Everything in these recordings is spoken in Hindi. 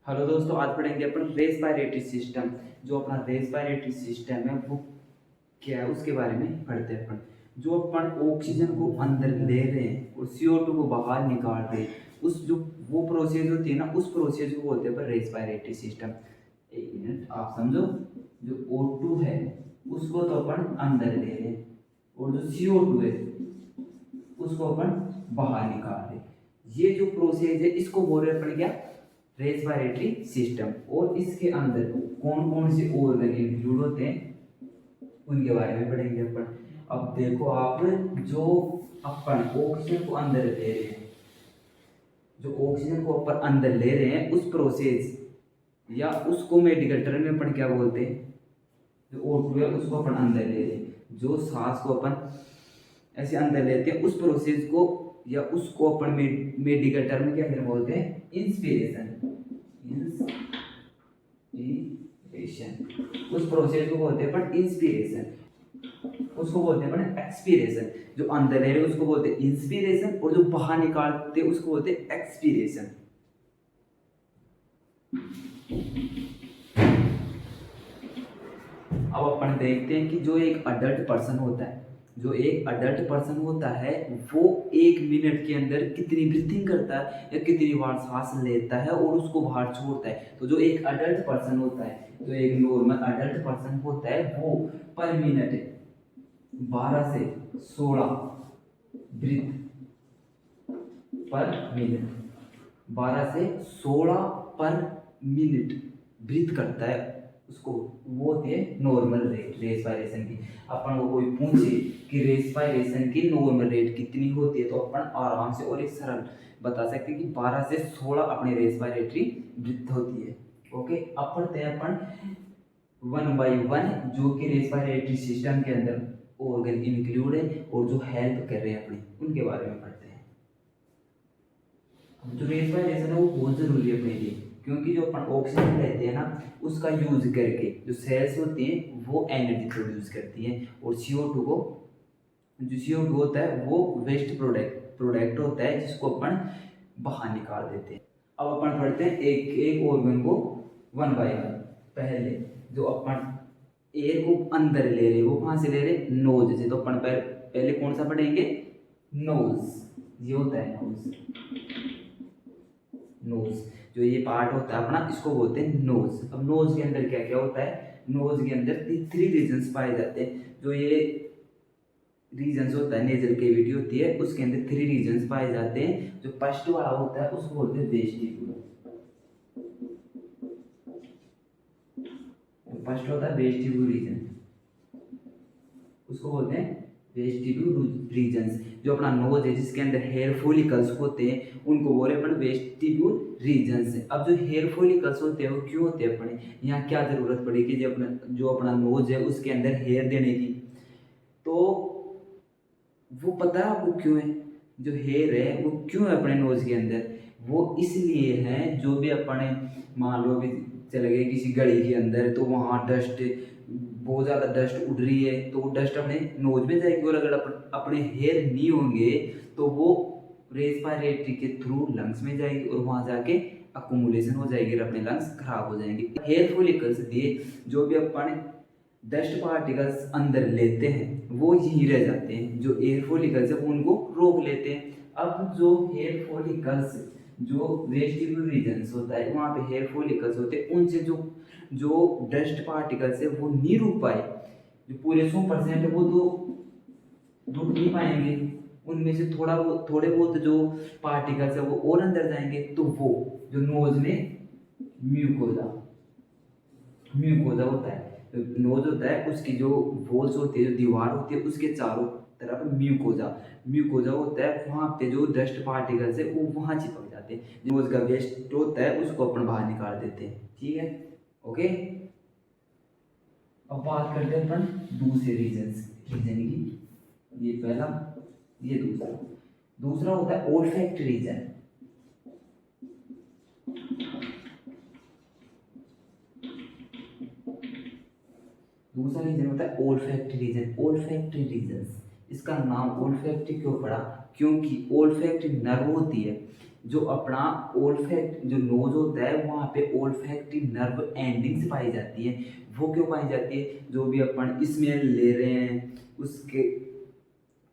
हेलो दोस्तों, आज पढ़ेंगे अपन रेस्पिरेटरी सिस्टम। जो अपना रेस्पिरेटरी सिस्टम है वो क्या है उसके बारे में पढ़ते हैं अपन। जो अपन ऑक्सीजन को अंदर ले रहे हैं और CO2 को बाहर निकाल रहे हैं, उस जो वो प्रोसेस होती है ना, उस प्रोसेस को बोलते हैं अपन रेस्पिरेटरी सिस्टम। एक मिनट आप समझो, जो O2 है उसको तो अपन अंदर ले रहे हैं और जो CO2 है उसको अपन बाहर निकाल रहे हैं। ये जो प्रोसेस है इसको बोल रहे अपन क्या, रेस्पिरेटरी सिस्टम। और इसके अंदर कौन कौन से ऑर्गन इंक्लूड होते हैं उनके बारे में पढ़ेंगे अपन। अब देखो आप, जो अपन ऑक्सीजन को अंदर ले रहे हैं, जो ऑक्सीजन को अपन अंदर ले रहे हैं उस प्रोसेस या उसको मेडिकल टर्म में अपन क्या बोलते हैं, जो O2 है उसको अपन अंदर ले रहे हैं, जो सांस को अपन ऐसे अंदर लेते हैं उस प्रोसेस को या उसको अपन मेडिकल टर्म के अंदर बोलते हैं इंस्पिरेशन। इंस्पिरेशन उस प्रोसेस को बोलते हैं अपन इंस्पिरेशन, उसको बोलते हैं अपन एक्सपीरेशन। जो अंदर ले रहे उसको बोलते हैं इंस्पिरेशन और जो बाहर निकालते उसको बोलते हैं एक्सपीरेशन। अब अपन देखते हैं कि जो एक अडल्ट पर्सन होता है, जो एक अडल्ट पर्सन होता है वो 1 मिनट के अंदर कितनी ब्रीथिंग करता है या कितनी बार सांस लेता है और उसको बाहर छोड़ता है। तो जो एक अडल्ट पर्सन होता है, जो एक नॉर्मल अडल्ट पर्सन होता है वो पर मिनट 12 से 16 ब्रीथ पर मिनट, 12 से 16 पर मिनट ब्रीथ करता है। उसको वो होती है नॉर्मल रेट रेस्पिरेशन की। अपन को कोई पूछे कि रेस्पिरेशन की नॉर्मल रेट कितनी होती है तो अपन आराम से और एक सरल बता सकते हैं कि 12 से 16 अपनी रेस्पिरेटरी ब्रीथ होती है। ओके, अब पढ़ते हैं अपन 1 बाय 1 जो कि रेस्पिरेटरी सिस्टम के अंदर ऑर्गन इंक्लूड है और जो हेल्प कर रहे हैं अपनी, उनके बारे में पढ़ते हैं। जो रेस्पिरेशन है वो बहुत जरूरी है अपने लिए, क्योंकि जो अपन ऑक्सीजन लेते हैं ना उसका यूज करके जो सेल्स होती हैं वो एनर्जी प्रोड्यूस करती हैं और CO2 को, जो CO2 होता है वो वेस्ट प्रोडक्ट होता है जिसको अपन बाहर निकाल देते हैं। अब अपन पढ़ते हैं एक एक ऑर्गन को 1 बाय 1। पहले जो अपन एयर को अंदर ले रहे वो कहाँ से ले रहे, नोज से। तो अपन पहले कौन सा पढ़ेंगे, नोज। ये होता है नोज। नोज जो ये पार्ट होता है अपना इसको बोलते हैं नोज। अब नोज के अंदर क्या क्या होता है, नोज के अंदर 3 रीजन्स पाए जाते हैं। जो ये रीजन्स होता है, नेजल केविटी होती है उसके अंदर 3 रीजन्स पाए जाते हैं। जो फर्स्ट वाला होता है उसको बोलते हैं वेस्टिब्यूल। फर्स्ट होता है वेस्टिब्यूल रीजन, उसको बोलते हैं वेस्टिब्यूल रीजन्स। जो अपना नोज है जिसके अंदर हेयर फॉलिकल्स होते हैं उनको बोले अपन वेस्टिब्यूल रीजन्स। अब जो हेयर फॉलिकल्स होते हैं वो क्यों होते हैं अपने यहाँ, क्या जरूरत पड़ेगी जो अपना नोज है उसके अंदर हेयर देने की, तो वो पता है आपको क्यों है। जो हेयर है वो क्यों है अपने नोज के अंदर, वो इसलिए है जो भी अपने मान लो कि चले गए किसी गली के अंदर तो वहाँ डस्ट, बहुत ज़्यादा डस्ट उड़ रही है तो वो डस्ट अपने नोज में जाएगी और अगर अपने हेयर नहीं होंगे तो वो रेस्पिरेटरी के थ्रू लंग्स में जाएगी और वहाँ जाके अकोमुलेशन हो जाएगी और अपने लंग्स खराब हो जाएंगे। हेयर फॉलिकल्स दिए जो भी अपन डस्ट पार्टिकल्स अंदर लेते हैं वो यहीं रह जाते हैं, जो एयर फॉलिकल्स है वो उनको रोक लेते हैं। अब जो हेयर फॉलिकल्स, जो वेस्टिब्यूल रीजन्स होता है वहाँ पे हेयर फॉलिकल्स होते हैं, उनसे जो जो डस्ट पार्टिकल्स है वो नहीं रुक पाए, जो पूरे 100% है वो तो रुक नहीं पाएंगे। उनमें से थोड़े बहुत जो पार्टिकल्स है वो और अंदर जाएंगे तो वो जो नोज में म्यूकोजा म्यूकोजा होता है, नोज होता है उसकी जो वॉल्स होती है, जो दीवार होती है उसके चारों तरफ म्यूकोजा म्यूकोजा होता है। वहाँ पे जो डस्ट पार्टिकल्स है वो वहाँ चिपक जाते हैं। नोज का वेस्ट होता है उसको अपन बाहर निकाल देते हैं। ठीक है, ओके। अब बात करते हैं अपन दूसरे रीजन की। ये पहला, ये दूसरा। दूसरा होता है ओल्फैक्ट रीजन। दूसरा रीजन होता है ओल्फैक्टरी रीजन। ओल्फैक्टरी रीजन, इसका नाम ओल्फैक्टरी क्यों पड़ा, क्योंकि ओल्फैक्टरी नर्व होती है जो अपना ओल्फैक्ट जो नोज होता है वहाँ पे ओल्फैक्टिव नर्व एंडिंग से पाई जाती है। वो क्यों पाई जाती है? जो भी अपन स्मेल ले रहे हैं उसके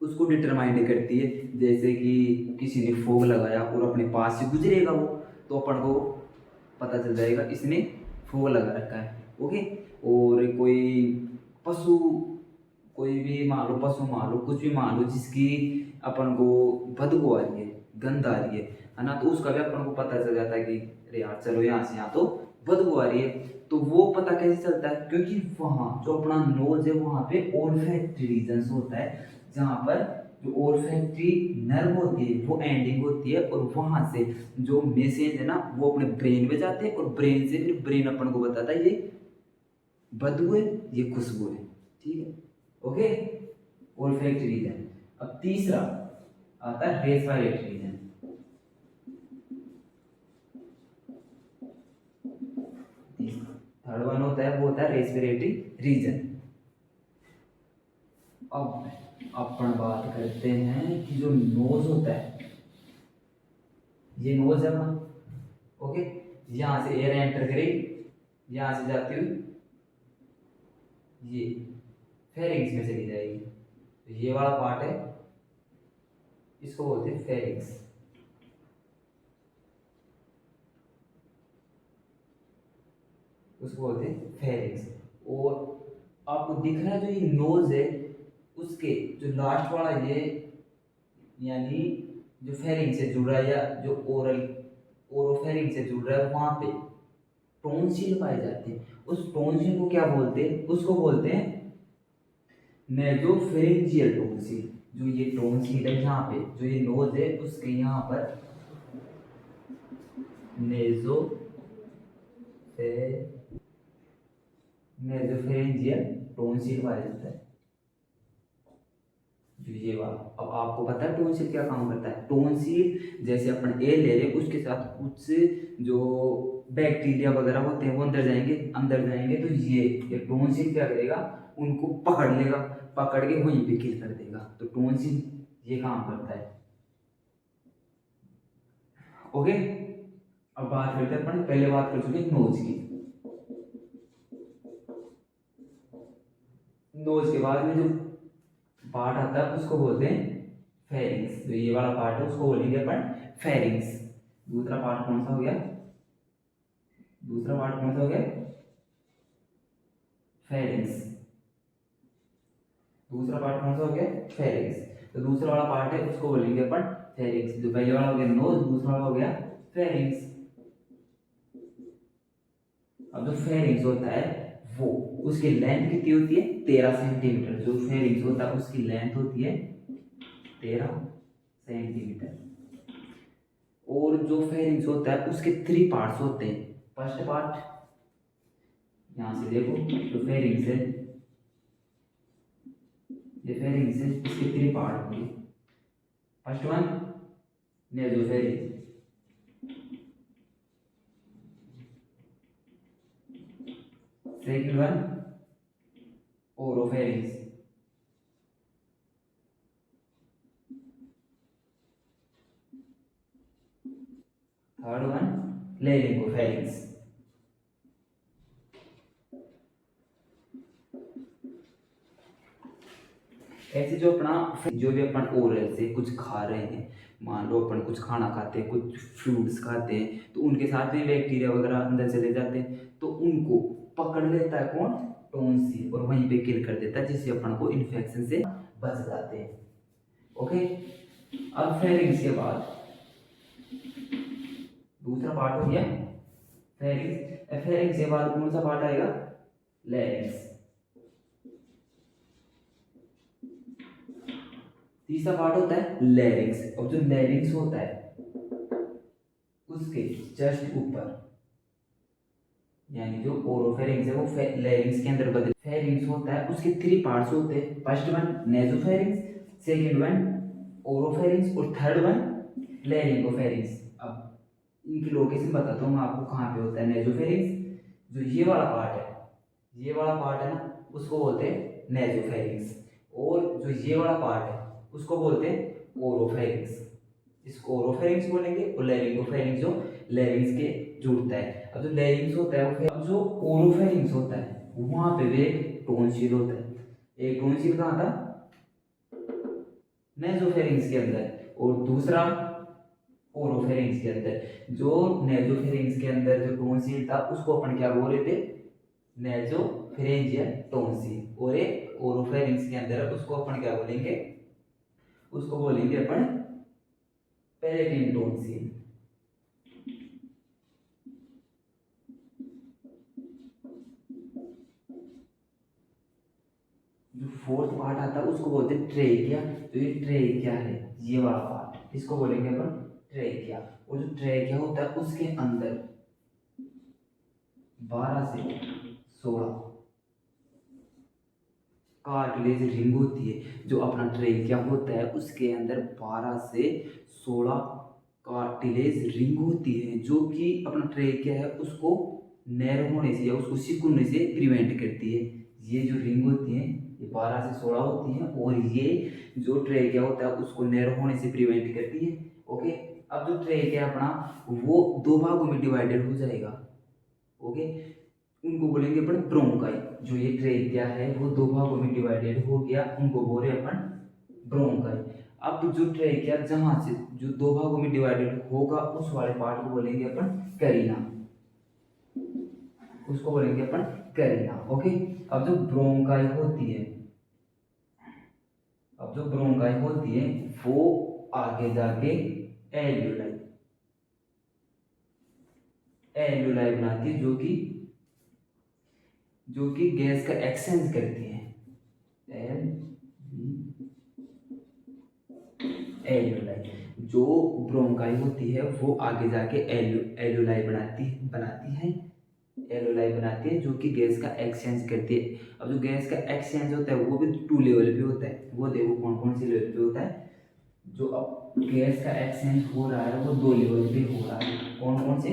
उसको डिटरमाइन करती है। जैसे कि किसी ने फोग लगाया और अपने पास से गुजरेगा वो, तो अपन को पता चल जाएगा इसने फोग लगा रखा है। ओके। और कोई पशु, कोई भी मान लो पशु, मान लो कुछ भी मान लो जिसकी अपन को बदबू आ रही है, गंध आ रही है ना, तो उसका भी अपन को पता चल जाता है कि अरे यार चलो यहाँ से, यहाँ तो बदबू आ रही है। तो वो पता कैसे चलता है? क्योंकि वहाँ जो अपना नोज है वहाँ पे ओल्फैक्टरी रीजन होता है, जहाँ पर जो ओल्फैक्टरी नर्व होती है वो एंडिंग होती है, और वहाँ से जो मैसेज है ना वो अपने ब्रेन में जाते हैं, और ब्रेन से फिर ब्रेन अपन को बताता है ये बदबू है, ये खुशबू है। ठीक है, ओके। Olfactory reason. अब तीसरा आता है रेस्पिरेटरी रीजन। थर्ड वन होता है वो होता है रेस्पिरेटरी रीजन। अब अपन बात करते हैं कि जो नोज होता है, ये नोज है अपना। ओके, यहाँ से एयर एंटर करेगी, यहाँ से जाती हुई ये फेरिंग्स में चली जाएगी। तो ये वाला पार्ट है, इसको बोलते हैं फेरिंग्स। उसको बोलते हैं फेरिंग्स। और आपको दिख रहा है जो ये नोज है उसके जो लास्ट वाला ये, यानी जो फेरिंग से जुड़ रहा है या जो ओरोफेरिंग से जुड़ रहा है, वहां पे टोंसिल पाए जाते हैं। उस टोंसिल को क्या बोलते हैं? उसको बोलते हैं नेजोफेरिंजियल टोंसिल। जो ये टोंसिल है यहाँ पे, जो ये नोज है उसके यहाँ पर नेजोफेरिंजियल टोंसिल पाया जाता है। जो ये वाला, अब आपको पता है टोंसिल क्या काम करता है? टोंसिल जैसे अपन एयर ले रहे हैं उसके साथ कुछ जो बैक्टीरिया वगैरह होते हैं वो अंदर जाएंगे तो ये टोंसिल क्या करेगा? उनको पकड़ लेगा, पकड़ के वहीं पे किल कर देगा। तो टोंसिल ये काम करता है। ओके, अब बात करते हैं अपन, पहले बात कर चुके नोज की। नोज के बाद में जो पार्ट आता है उसको बोलते हैं फेरिंग्स। जो ये वाला पार्ट है उसको बोलेंगे अपन फेरिंग्स। दूसरा पार्ट कौन सा हो गया? दूसरा पार्ट कौन सा हो गया? फेरिंग्स। दूसरा पार्ट कौन सा हो गया? फेरिंग्स। तो दूसरा वाला पार्ट है उसको बोलेंगे अपन फेरिंग्स। जो पहले वाला हो गया नोज, दूसरा वाला हो गया फेरिंग्स। अब जो फेरिंग्स होता है वो, उसकी लेंथ कितनी होती है? 13 सेंटीमीटर। जो फेरिंग्स होता है उसकी लेंथ होती है 13 सेंटीमीटर। और जो फेरिंग्स होता है उसके 3 पार्ट्स होते हैं। फर्स्ट पार्ट, यहां से देखो, जो फेरिंग्स है, ये फेरिंग्स है, इसके 3 पार्ट होंगे। First one नेसोफेरिंग्स, second one oropharynx, third one laryngopharynx. ऐसे जो अपना जो भी अपन ओरल से कुछ खा रहे हैं, मान लो अपन कुछ खाना खाते हैं, कुछ फ्रूट्स खाते हैं, तो उनके साथ में बैक्टीरिया वगैरह अंदर चले जाते हैं, तो उनको पकड़ लेता है कौन? टोंसिल, और वहीं पे किल कर देता है, जिससे अपन को इन्फेक्शन से बच जाते हैं। ओके, अब फेरिंग्स के बाद दूसरा पार्ट हो गया फेरिंग्स। फेरिंग्स के बाद कौन सा पार्ट आएगा? लैरिंग्स। तीसरा पार्ट होता है लैरिंग्स। और जो लैरिंग्स होता है उसके जस्ट ऊपर, यानी जो ओरोफेरिंग्स है वो लैरिंग्स के अंदर बदल। फेरिंग्स होता है उसके 3 पार्ट्स होते हैं। First one नेसोफेरिंग्स, second one oropharynx, और थर्ड वन लैरिंगोफेरिंग्स। अब इनकी लोकेशन बताता हूँ मैं आपको कहाँ पे होता है नेसोफेरिंग्स। जो ये वाला पार्ट है, ये वाला पार्ट है ना, उसको बोलते हैं नेसोफेरिंग्स। और जो ये वाला पार्ट है उसको बोलते हैं ओरोफेरिंग्स। इसको ओरोफेरिंक्स बोलेंगे, और लैरिंगोफेरिंक्स जो लैरिंग्स के जुड़ता है। अब जो लैरिंग्स होता है वो अब जो ओरोफेरिंक्स होता है वहां पे भी एक टोनसिल होता है। एक टोनसिल कहाँ था, नेजोफेरिंक्स के अंदर, और दूसरा ओरोफेरिंक्स के अंदर। जो नेजोफेरिंक्स के अंदर जो टोनसिल था उसको अपन क्या बोल रहे थे, नेजोफेरिंजियल टोनसिल, और एक ओरोफेरिंक्स के अंदर उसको अपन क्या बोलेंगे, उसको बोलेंगे अपन पैलेटिन टोनसिल। जो फोर्थ पार्ट आता है उसको बोलते हैं ट्रेकिया। तो ये ट्रेकिया है, ये वाला पार्ट, इसको बोलेंगे अपन ट्रेकिया। और जो ट्रेकिया होता है उसके अंदर 12 से 16 कार्टिलेज रिंग होती है। जो अपना ट्रेकिया होता है उसके अंदर 12 से 16 कार्टिलेज रिंग होती है, जो कि अपना ट्रेकिया है उसको नैरो होने से या उसको सिकुड़ने से प्रिवेंट करती है। ये जो रिंग होती है ये 12 से 16 होती है, और ये जो ट्रेकिया होता है उसको नैरो होने से प्रिवेंट करती है। ओके, अब जो ट्रेकिया अपना वो दो भागों में डिवाइडेड हो जाएगा। ओके, उनको बोलेंगे अपन ब्रोंकाई। जो ये ट्रेकिया है वो दो भागों में डिवाइडेड हो गया, उनको बोले अपन ब्रोंकाई। अब जो ट्रेकिया जहां से जो दो भागों में डिवाइडेड होगा उस वाले पार्ट को बोलेंगे अपन कैरिना, उसको बोलेंगे अपन कैरिना। ओके, अब जो ब्रोंकाई होती है, अब जो ब्रोंकाई होती है वो आगे जाके एल्यूलाई एल्यूलाई बनाती है, जो कि गैस का एक्सचेंज करती है। एल्यूलाई, जो ब्रोंकाई होती है वो आगे जाके एल्यूलाई बनाती है, एल्यूलाई बनाती है जो कि गैस का एक्सचेंज करती है। अब जो गैस का एक्सचेंज होता है वो भी 2 लेवल पे होता है। वो देखो कौन कौन से लेवल पे होता है। जो अब गैस का एक्सचेंज हो रहा है वो 2 लेवल पे हो रहा है। कौन कौन से,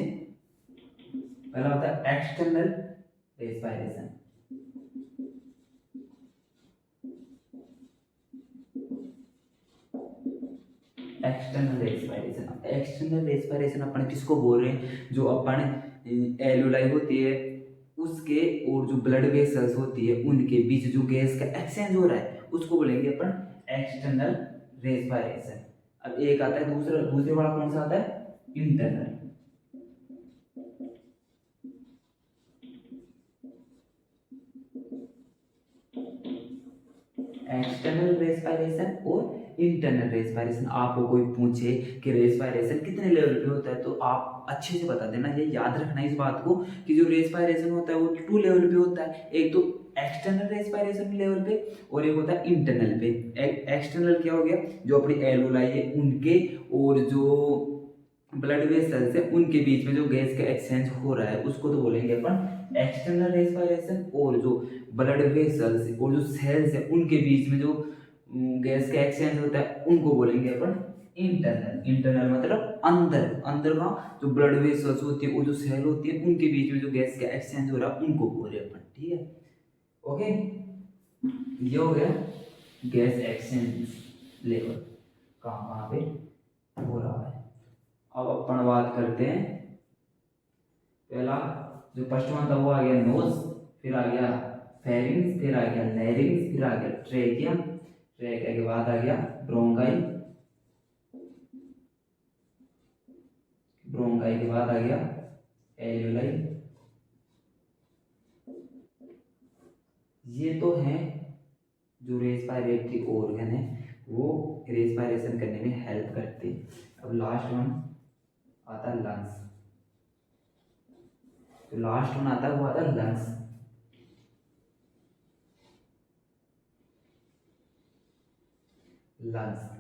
पहला होता है एक्सटर्नल रेस्पिरेशन। एक्सटर्नल रेस्पिरेशन अपन किसको बोल रहे हैं, जो अपन एल्यूलाई होती है उसके और जो ब्लड वेसल्स होती है उनके बीच जो गैस का एक्सचेंज हो रहा है उसको बोलेंगे अपन एक्सटर्नल रेस्पिरेशन। अब एक आता है दूसरे वाला कौन सा आता है, इंटरनल। एक्सटर्नल रेस्पिरेशन और इंटरनल रेस्पिरेशन। आपको कोई पूछे कि रेस्पिरेशन कितने लेवल पे होता है तो आप अच्छे से बता देना, ये याद रखना इस बात को कि जो रेस्पिरेशन होता है वो 2 लेवल पे होता है। एक तो एक्सटर्नल रेस्पिरेशन लेवल पे और एक होता है इंटरनल पे। एक्सटर्नल क्या हो गया, जो अपनी एल्वेओलाई है उनके और जो ब्लड वेसल्स है उनके बीच में जो गैस का एक्सचेंज हो रहा है उसको तो बोलेंगे अपन एक्सटर्नल रेस्पिरेशन। और जो ब्लड वेसल्स और जो सेल्स है उनके बीच में जो गैस का एक्सचेंज होता है उनको बोलेंगे अपन इंटरनल। इंटरनल मतलब अंदर, अंदर का जो ब्लड वेसल्स होती है और जो सेल होती है उनके बीच में जो गैस का एक्सचेंज हो रहा है उनको बोल रहे हैं अपन। ठीक है, ओके, ये हो गया गैस एक्सचेंज लेवल कहाँ कहाँ पे हो रहा है। अब अपन बात करते हैं, पहला जो फर्स्ट वन था वो आ गया नोज, फिर आ गया फेरिंग्स, फिर आ गया लैरिंग्स, फिर आ गया ट्रेकिया, ट्रेकिया के बाद आ गया ब्रोंकाई, ब्रोंकाई के बाद आ गया एल्यूलाई। ये तो है जो रेस्पिरेटरी ऑर्गन है वो रेस्पिरेशन करने में हेल्प करते हैं। अब लास्ट वन आता है लंग्स। तो लास्ट वन आता है वो आता है लंग्स।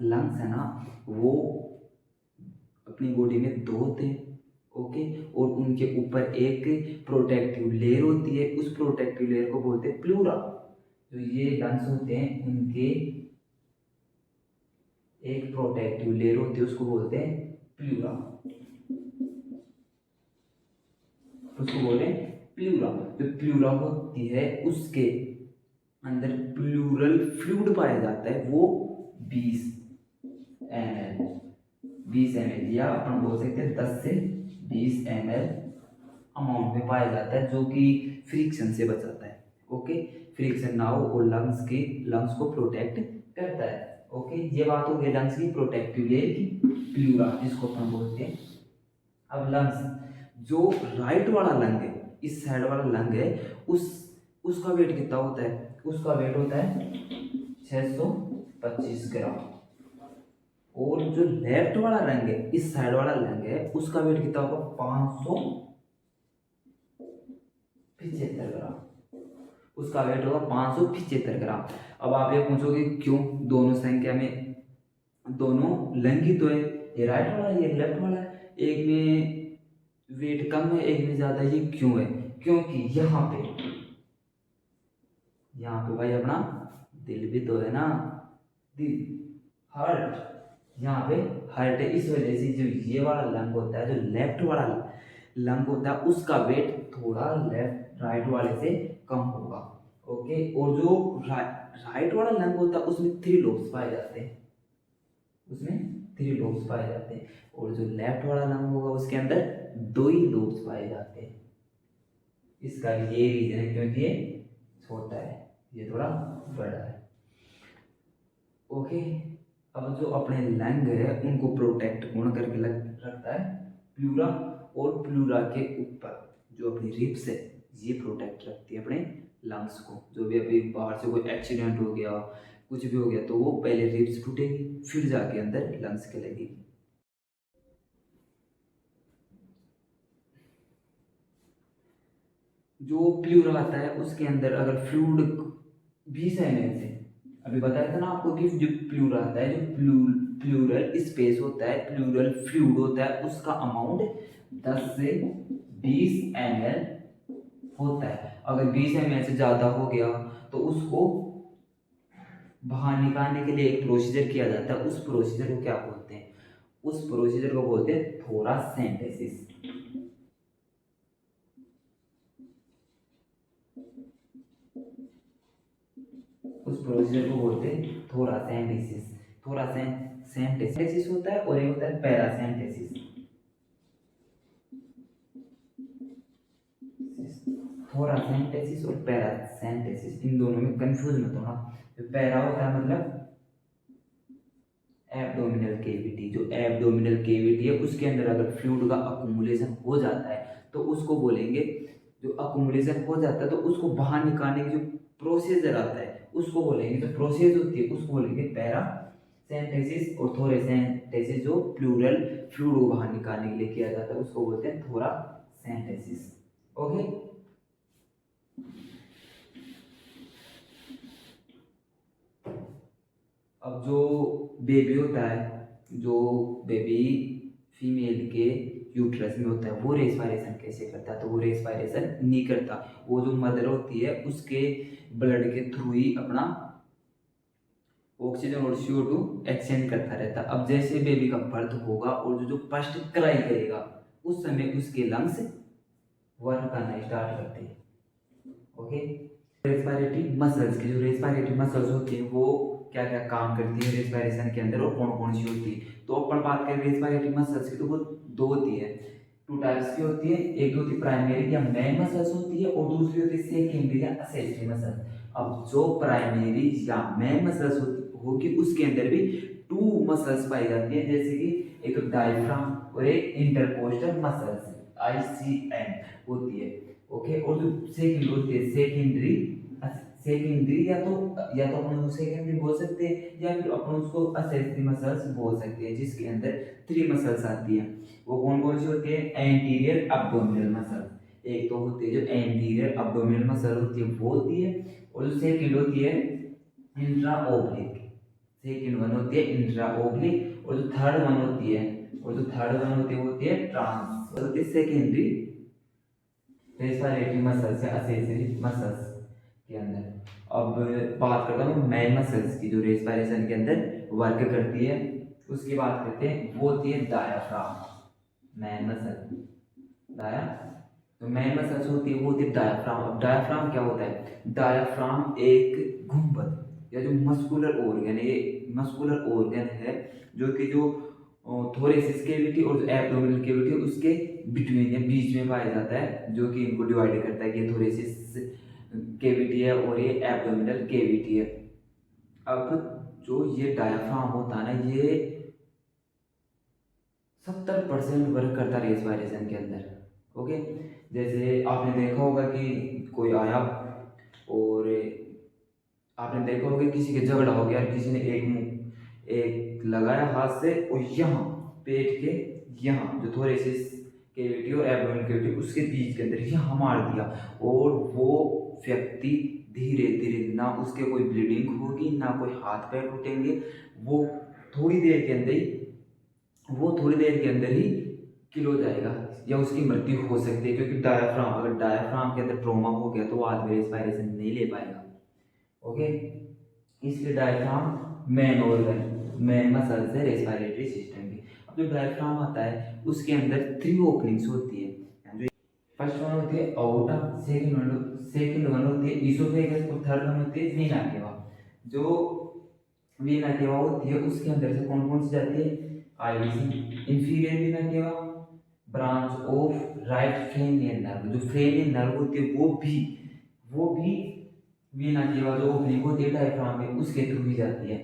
लंग्स है ना वो अपनी बॉडी में 2 होते हैं। ओके, और उनके ऊपर एक प्रोटेक्टिव लेयर होती है, उस प्रोटेक्टिव लेयर को बोलते हैं प्लूरा। जो ये लंग्स होते हैं उनके एक प्रोटेक्टिव लेयर होती है उसको बोलते हैं प्लूरा, उसको बोलते हैं प्लूरा। जो प्लूरा होती है उसके अंदर प्लूरल फ्लूइड पाया जाता है, वो 20 ml 20 ml या अपन बोल सकते हैं 10 से 20 ml अमाउंट में पाया जाता है, जो कि फ्रिक्शन से बचाता है। ओके, फ्रिक्शन ना हो और लंग्स को प्रोटेक्ट करता है। ओके, ये बात हो गई लंग्स की प्रोटेक्टिव लेयर की, प्लूरा जिसको अपन बोलते हैं। अब लंग्स, जो राइट वाला लंग है, इस साइड वाला लंग है, उसका वेट कितना होता है? उसका वेट होता है 625 ग्राम। और जो लेफ्ट वाला लंग है, इस साइड वाला लंग है, उसका वेट कितना होगा? 575 ग्राम। उसका वेट होगा 575 ग्राम। अब आप ये पूछोगे क्यों? दोनों संख्या में दोनों लंग ही तो है, ये राइट वाला ये लेफ्ट वाला है, एक में वेट कम है एक में ज्यादा, ये क्यों है? क्योंकि यहाँ पे भाई अपना दिल भी तो है ना, दिल, हार्ट, यहाँ पे हार्ट है। इस वजह से जो ये वाला लंग होता है, जो लेफ्ट वाला लंग होता है, उसका वेट थोड़ा लेफ्ट राइट वाले से कम होगा। ओके, और जो राइट वाला लंग होता है उसमें 3 लोब्स पाए जाते हैं, और जो लेफ्ट वाला लंग होगा उसके अंदर 2 ही लोब्स पाए जाते हैं। इसका ये रीजन है क्योंकि ये छोटा है, ये थोड़ा बड़ा है। ओके, अब जो अपने लंग है उनको प्रोटेक्ट कौन करके रखता है? प्लूरा। और प्लूरा के ऊपर जो अपनी रिब्स है, ये प्रोटेक्ट रखती है अपने लंग्स को। जो भी अभी बाहर से कोई एक्सीडेंट हो गया, कुछ भी हो गया, तो वो पहले रिब्स टूटेगी, फिर जाके अंदर लंग्स के लगेगी। जो प्लूरा आता है उसके अंदर अगर फ्लूइड 20 ml से, अभी बताया था ना आपको कि जो प्लूरा आता है, जो प्लूरल स्पेस होता है, प्लूरल फ्लूइड होता है, उसका अमाउंट 10 से 20 ml होता है। अगर 20 ml से ज़्यादा हो गया तो उसको बाहर निकालने के लिए एक प्रोसीजर किया जाता है। उस प्रोसीजर को क्या बोलते हैं? उस प्रोसीजर को बोलते हैं थोरासेंटेसिस। उस प्रोसीजर को बोलते हैं थोरासेंटेसिस। थोरासेंटेसिस होता है और एक होता है पैरासेंटेसिस। थोरासेंटेसिस और पैरासेंटेसिस, इन दोनों में कंफ्यूज मत होना। जो पैरा होता है मतलब एब्डोमिनल केविटी, जो एब्डोमिनल केविटी है उसके अंदर अगर फ्लूइड का अकुमुलेशन हो जाता है तो उसको बोलेंगे, जो अकुमुलेशन हो जाता है तो उसको बाहर निकालने की जो प्रोसीजर आता है उसको बोलेंगे, जो प्रोसेस होती है उसको बोलेंगे पैरासेंटेसिस। और थोरेसेंटेसिस जो प्लूरल फ्लूइड को बाहर निकालने के लिए किया जाता है उसको बोलते हैं थोरासेंटेसिस। ओके, अब जो बेबी होता है, जो बेबी फीमेल के यूट्रस में होता है, वो रेस्पायरेशन कैसे करता है? तो वो रेस्पायरेशन नहीं करता, वो जो मदर होती है उसके ब्लड के थ्रू ही अपना ऑक्सीजन और CO2 एक्सचेंज करता रहता है। अब जैसे बेबी का बर्थ होगा और जो फर्स्ट क्राई करेगा, उस समय उसके लंग्स वर्क करना स्टार्ट करते हैं। ओके, रेस्पिरेटरी मसल्स की, जो रेस्पिरेटरी मसल्स होती है वो क्या क्या काम करती है रेस्पिरेशन के अंदर और कौन कौन सी होती है? तो अपन बात करें रेस्पिरेटरी मसल्स की तो वो 2 होती है, 2 टाइप्स की होती है। एक होती है प्राइमरी या मेन मसल्स होती है, और दूसरी होती है सेकेंडरी या एक्सेसरी मसल्स। अब जो प्राइमरी या मेन मसल्स होगी उसके अंदर भी 2 मसल्स पाई जाती है, जैसे कि एक डायफ्राम और एक इंटरकोस्टल मसल्स, ICM होती है। ओके, और जो सेकंड होती है सेकेंडरी या तो अपन उसको सेकेंडरी बोल सकते हैं या फिर अपन उसको एक्सेसरी मसल्स बोल सकते हैं, जिसके अंदर 3 मसल्स आती हैं। वो कौन कौन सी होती है? एंटीरियर अब्डोमिनल मसल, एक तो होती है जो एंटीरियर अब्डोमिनल मसल होती है वो होती है, और जो सेकंड होती है इंट्रा ओब्लिक, सेकंड वन होती है इंट्रा ओब्लिक, और जो थर्ड वन होती है वो होती है ट्रांस, होती है सेकेंडरी रेस्पिरेटरी मसल्स या एक्सेसरी मसल्स के अंदर। अब बात करता हूँ मेन मसल्स की, जो रेस्पिरेशन के अंदर वर्क करती है, उसकी बात करते हैं। वो होती है डायाफ्राम, मेन मसल डाया, तो मेन मसल्स होती है वो होती है डायाफ्राम। अब डायाफ्राम क्या होता है? डायाफ्राम एक गुंबद या जो मस्कुलर ऑर्गन है, ये मस्कुलर ऑर्गन है जो कि जो थोरेसिस कैविटी और जो एब्डोमिनल कैविटी है उसके बिटवीन या बीच में पाया जाता है, जो कि इनको डिवाइड करता है कि थोरेसिस कैविटी है और ये एब्डोमिनल कैविटी है। अब जो ये डायाफ्राम होता है ना, ये 70% वर्क करता है रेस्पिरेशन के अंदर। ओके, जैसे आपने देखा होगा कि कोई आया और आपने देखा होगा किसी के झगड़ा हो गया, किसी ने एक लगाया हाथ से और यहाँ पेट के यहाँ जो थोरेसिस कैविटी और एब्डोमिनल कैविटी उसके बीच के अंदर यहाँ मार दिया, और वो व्यक्ति धीरे धीरे, ना उसके कोई ब्लीडिंग होगी ना कोई हाथ पैर टूटेंगे, वो थोड़ी देर के अंदर ही किल हो जाएगा या उसकी मृत्यु हो सकती है, क्योंकि अगर डायाफ्राम के अंदर ट्रॉमा हो गया तो वो आदमी रेस्पिरेशन नहीं ले पाएगा। ओके, इसलिए diaphragm main organ, main muscles है रेस्पिरेटरी सिस्टम की। अब जो डायफ्राम आता है उसके अंदर 3 ओपनिंग्स होती है। जो फर्स्ट वन होती है अओर्टा, सेकंड वन होती है ईसोफेगस और थर्ड वन होती है वीना केवा। जो वीना केवा होती है उसके अंदर से कौन कौन सी जाती है? आईवीसी, इंफीरियर वीना केवा, ब्रांच ऑफ राइट फ्रेनियन नर्व। जो फ्रेनियन नर्व होती है वो भी वीना केवा जो ओपनिंग होती है डायफ्राम में उसके थ्रू ही जाती है।